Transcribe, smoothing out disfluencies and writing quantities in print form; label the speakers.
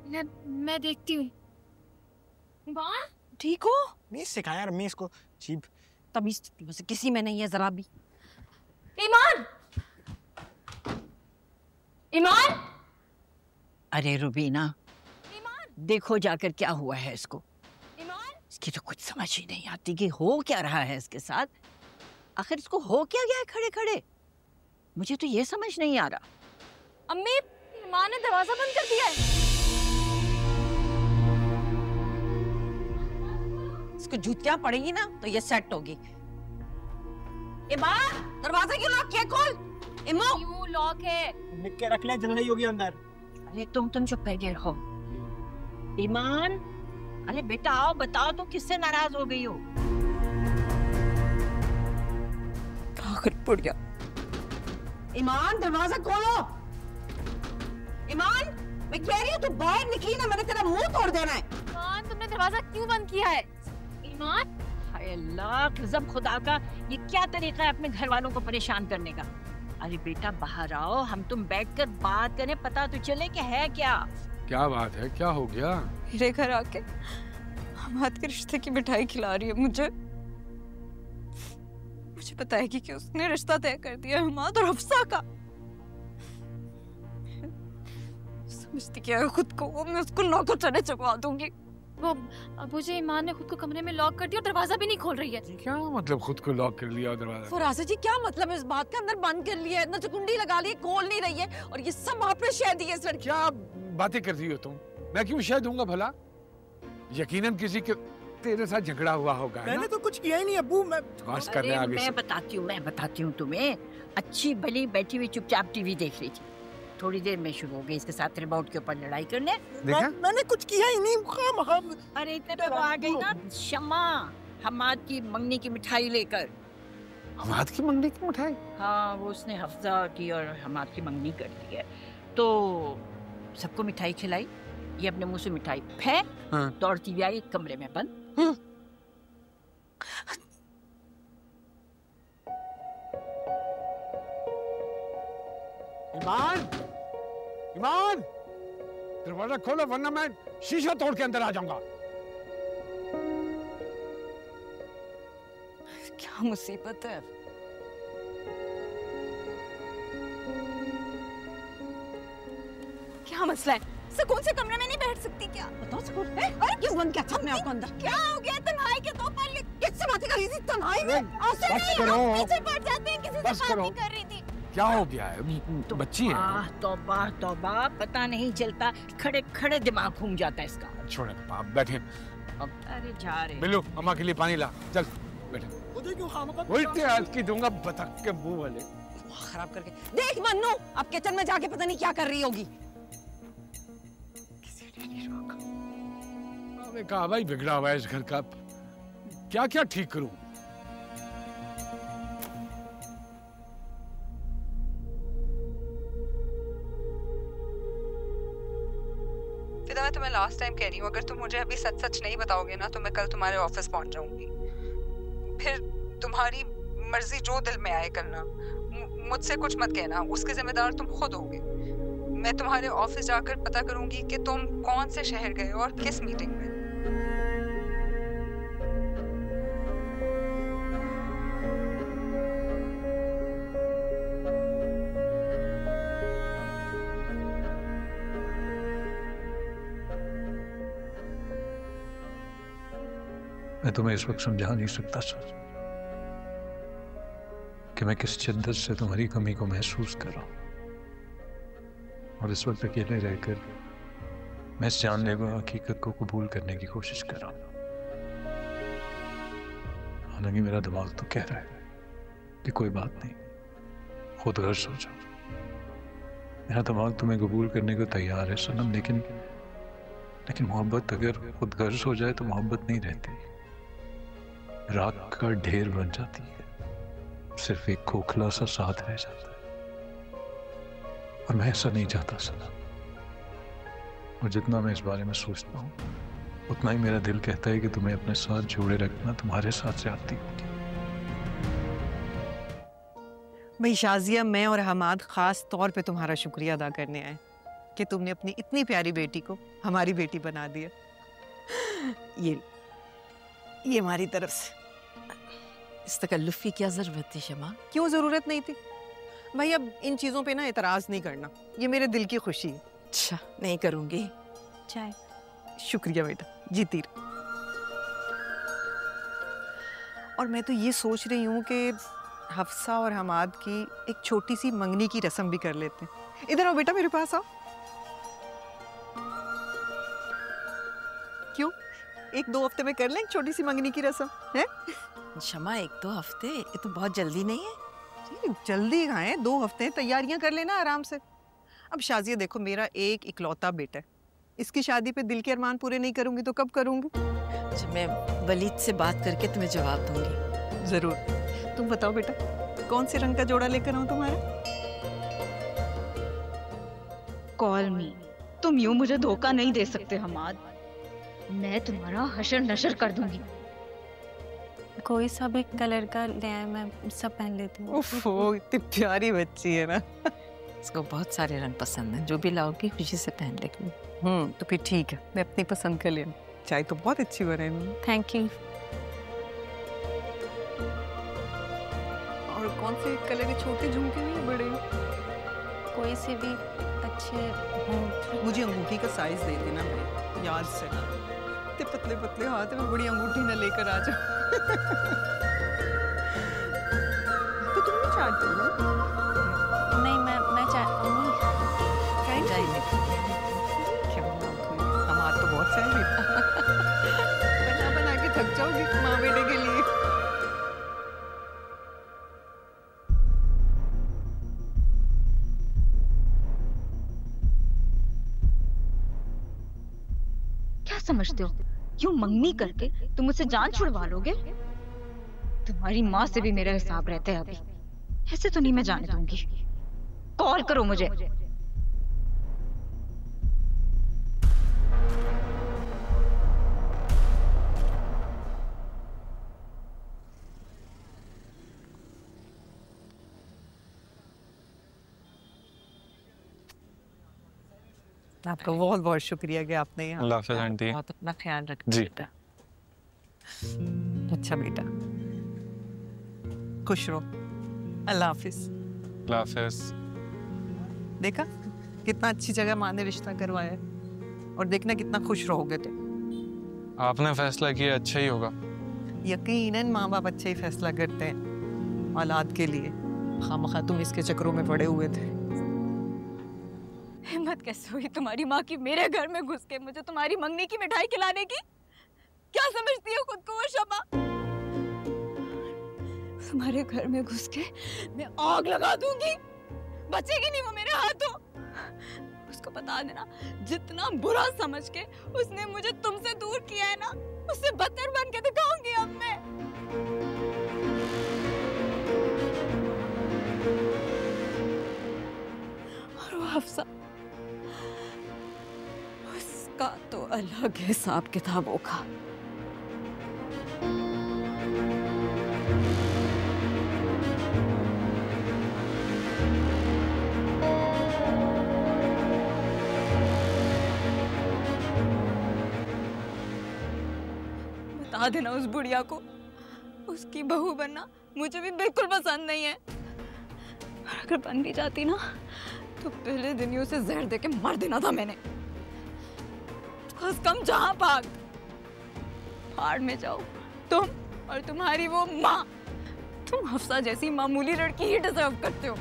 Speaker 1: मैं देखती हूँ। ईमान
Speaker 2: ठीक हो?
Speaker 3: नहीं सिखाया यार मैं इसको जीभ।
Speaker 2: तमीज किसी में नहीं है जरा भी।
Speaker 1: ईमान, ईमान।
Speaker 4: अरे रुबीना,
Speaker 1: ईमान,
Speaker 4: देखो जाकर क्या हुआ है इसको।
Speaker 1: ईमान।
Speaker 4: इसकी तो कुछ समझ ही नहीं आती कि हो क्या रहा है इसके साथ। आखिर इसको हो क्या गया है खड़े खड़े, मुझे तो ये समझ नहीं आ रहा।
Speaker 1: अम्मी, ईमान ने दरवाजा बंद कर दिया है।
Speaker 2: इसको जूतियां पड़ेगी ना तो ये सेट होगी। ईमान, दरवाजा क्यों लॉक किया? खोल। इमो,
Speaker 1: क्यों लॉक है?
Speaker 3: लिख के रख ले, जल रही होगी अंदर।
Speaker 4: अरे तुम चुप बैठे रहो। ईमान, अरे बेटा आओ, बताओ तुम किससे नाराज हो गई हो?
Speaker 2: आखिर पड़ गया। ईमान, दरवाजा खोलो। ईमान, मैं कह रही हूँ तू बाहर निकली ना, मैंने तेरा मुंह तोड़ देना है।
Speaker 1: ईमान, तुमने दरवाजा क्यों बंद किया है? ईमान,
Speaker 4: हाय अल्लाह, कसम खुदा का, ये क्या तरीका है अपने घर वालों को परेशान करने का? अरे बेटा बाहर आओ, हम तुम बैठकर बात करें, पता तो चले कि है क्या।
Speaker 5: क्या बात है, क्या हो गया?
Speaker 2: मेरे घर आके हमाद के रिश्ते की मिठाई खिला रही है मुझे बताएगी कि उसने रिश्ता तय कर दिया हमाद और हफ्सा का। समझती क्या है खुद को, मैं उसको नौकर चढ़े चुकवा दूंगी।
Speaker 1: वो अबूजी, ईमान ने खुद को कमरे में लॉक कर दिया और दरवाजा भी नहीं खोल रही है।
Speaker 5: क्या मतलब खुद को लॉक कर लिया दरवाजा?
Speaker 2: फराजा जी, क्या मतलब है इस बात का? अंदर बंद कर लिया है, ना कुंडी लगा ली है, खोल नहीं रही है, और ये सब आपने शह दी है। सर
Speaker 5: क्या बातें कर रही हो तुम? मैं क्यों शह दूंगा भला? यकीनन किसी के तेरे साथ झगड़ा हुआ होगा।
Speaker 3: मैंने तो कुछ किया ही नहीं अब्बू। मैं
Speaker 4: मैं बताती हूँ तुम्हें। अच्छी भली बैठी हुई चुपचाप टीवी देख रही थी, थोड़ी देर में शुरू हो गई इसके साथ रिमोट के ऊपर लड़ाई करने।
Speaker 3: मैंने कुछ किया ही नहीं।
Speaker 4: अरे इतने पे आ गई ना शमा, हमाद की मंगनी की मिठाई लेकर।
Speaker 5: हमाद की मंगनी की मिठाई?
Speaker 4: हाँ, वो उसने हफ्जा की और हमाद की मंगनी कर दी है, तो सबको मिठाई खिलाई। ये अपने मुंह से मिठाई फेंक, दौड़ती हुई आई कमरे में बंद।
Speaker 5: ईमान, ईमान, दरवाजा खोलो वरना मैं शीशा तोड़ के अंदर आ जाऊंगा।
Speaker 2: क्या मुसीबत है। क्या मसला है? सुकून से कमरे में नहीं बैठ सकती क्या? बताओ सुकून। अरे क्यों बंद किया था आपने आपको अंदर? क्या हो गया? तन्हाई के तो पर किससे बातें कर रही थी? तन्हाई में आंसू नहीं, हम पीछे पड़ जाते हैं, किसी से बात नहीं कर रही थी।
Speaker 5: क्या हो गया है? तो बच्ची है।
Speaker 4: तौबा तौबा, पता नहीं चलता, खड़े खड़े दिमाग घूम जाता है इसका।
Speaker 5: छोड़े आप बैठे।
Speaker 4: अरे जा रहे
Speaker 5: बिल्लू, अम्मा के लिए पानी ला, चल बैठे।
Speaker 3: मुझे क्यों खामखा
Speaker 5: उल्टे हाथ की दूंगा बतख के मुंह वाले।
Speaker 2: खराब करके देख मन्नू, अब किचन में जाके पता नहीं क्या कर रही होगी।
Speaker 5: कहा भाई बिगड़ा हुआ है इस घर का, क्या क्या ठीक करूं?
Speaker 6: फिदा, मैं तुम्हें लास्ट टाइम कह रही हूँ, अगर तुम मुझे अभी सच सच नहीं बताओगे ना तो मैं कल तुम्हारे ऑफिस पहुंच जाऊंगी। फिर तुम्हारी मर्जी जो दिल में आए करना, मुझसे कुछ मत कहना, उसके जिम्मेदार तुम खुद होगे। मैं तुम्हारे ऑफिस जाकर पता करूंगी कि तुम कौन से शहर गए और किस मीटिंग में।
Speaker 7: मैं तुम्हें इस वक्त समझा नहीं सकता सर कि मैं किस शिद्दत से तुम्हारी कमी को महसूस कर रहा हूं, और इस वक्त अकेले रहकर मैं इस जानने को हकीकत को कबूल करने की कोशिश कर रहा हूं। हालांकि मेरा दिमाग तो कह रहा है कि कोई बात नहीं, खुद गर्ज हो जाओ। मेरा दिमाग तुम्हें कबूल करने को तैयार है सनम, लेकिन मोहब्बत अगर खुद गर्ज हो जाए तो मोहब्बत नहीं रहती, राख का ढेर बन जाती है, सिर्फ एक खोखला सा साथ रह जाता है। और मैं ऐसा नहीं चाहता सनम, और जितना मैं इस बारे में सोचता हूँ उतना ही मेरा दिल कहता है कि तुम्हें अपने साथ जोड़े रखना तुम्हारे साथ ज्यादती होगी।
Speaker 2: भाई शाजिया, मैं और हमाद खास तौर पे तुम्हारा शुक्रिया अदा करने आए।
Speaker 8: कि तुमने अपनी इतनी प्यारी बेटी को हमारी बेटी बना दिया। ये हमारी तरफ से।
Speaker 9: इस तकल्लुफ़ की क्या ज़रूरत थी शमा?
Speaker 8: क्यों ज़रूरत नहीं थी भाई? अब इन चीज़ों पे ना एतराज़ नहीं करना, ये मेरे दिल की खुशी है।
Speaker 9: अच्छा, नहीं करूँगी।
Speaker 8: चाय। शुक्रिया बेटा, जीती रहो। और मैं तो ये सोच रही हूँ कि हफ्सा और हमाद की एक छोटी सी मंगनी की रस्म भी कर लेते हैं। इधर आओ बेटा, मेरे पास आओ। क्यों, 1-2 हफ्ते में कर लें एक छोटी सी मंगनी की रस्म है?
Speaker 9: शमा 1-2 हफ्ते, ये तो बहुत जल्दी नहीं है।
Speaker 8: जल्दी कहाँ है, 2 हफ्ते तैयारियां कर लेना आराम से। अब शाजिया देखो, मेरा एक इकलौता बेटा है, इसकी शादी पे दिल के अरमान पूरे नहीं करूंगी तो कब करूंगी?
Speaker 9: अच्छा, मैं वलीद से बात करके तुम्हें जवाब दूंगी।
Speaker 8: जरूर। तुम बताओ बेटा, कौन से रंग का जोड़ा लेकर आऊं तुम्हारा?
Speaker 1: कॉल मी। तुम यूं मुझे धोखा नहीं दे सकते हमाद। मैं तुम्हारा हशर नशर कर दूंगी।
Speaker 2: कोई सा भी कलर का ले आए, मैं सब पहन लेती हूँ।
Speaker 8: ओह, इतनी प्यारी बच्ची है ना।
Speaker 9: इसको बहुत सारे रंग पसंद हैं, जो भी लाओगी खुशी से पहन लेगी।
Speaker 8: तो फिर ठीक है, मैं अपनी पसंद कर लेना। चाय तो बहुत अच्छी बने।
Speaker 2: Thank you.
Speaker 8: और कौन से कलर के छोटे झुमके नहीं, बड़े?
Speaker 2: कोई से भी अच्छे हों।
Speaker 8: मुझे अंगूठी का साइज दे देना भाई, याद से ना। इतने पतले पतले हाथ में बड़ी अंगूठी ना लेकर आ जाओ। तो तुम नहीं चाहती हो?
Speaker 2: नहीं, मैं चाहती हूँ।
Speaker 8: हमारा तो बहुत सही बना बना के थक जाओगी माँ बेटे के लिए।
Speaker 1: क्या समझते हो, यूं मंगनी करके तुम मुझसे जान छुड़वा लोगे? तुम्हारी माँ से भी मेरा हिसाब रहता है अभी। ऐसे तो नहीं मैं जाने दूंगी। कॉल करो मुझे।
Speaker 8: आपका बहुत बहुत शुक्रिया कि आपने यहाँ।
Speaker 7: अल्लाह हाफ़िज़ आंटी।
Speaker 9: बहुत अपना ख्याल रखना
Speaker 7: जी।
Speaker 9: बेटा।
Speaker 8: अच्छा बेटा, खुश रहो। अल्लाह हाफिज।
Speaker 7: अल्लाह हाफ़िज़।
Speaker 8: देखा कितना अच्छी जगह माँ ने रिश्ता करवाया है, और देखना कितना खुश रहोगे तुम।
Speaker 7: आपने फैसला किया, अच्छा ही होगा।
Speaker 8: यकीनन माँ बाप अच्छा ही फैसला करते हैं औलाद के लिए। खामखा तुम इसके चक्रों में पड़े हुए थे।
Speaker 1: हिम्मत कैसे हुई तुम्हारी माँ की मेरे घर में घुस के मुझे तुम्हारी मंगनी की मिठाई खिलाने की? क्या समझती हो खुद को वो शमा? तुम्हारे घर में घुस के मैं आग लगा दूंगी, बचेगी नहीं वो मेरे हाथों। उसको बता देना, जितना बुरा समझ के उसने मुझे तुमसे दूर किया है ना, उससे बदतर बन के दिखाऊंगी अब मैं। और वो हफ्सा, उसका तो अलग हिसाब किताब होगा। बता देना उस बुढ़िया को, उसकी बहू बनना मुझे भी बिल्कुल पसंद नहीं है। और अगर बन भी जाती ना, तो पहले दिन ही उसे जहर देके मार देना था मैंने। कम जहां भाग, पहाड़ में जाओ तुम और तुम्हारी वो माँ। तुम हफ्सा जैसी मामूली लड़की ही डिजर्व करते हो।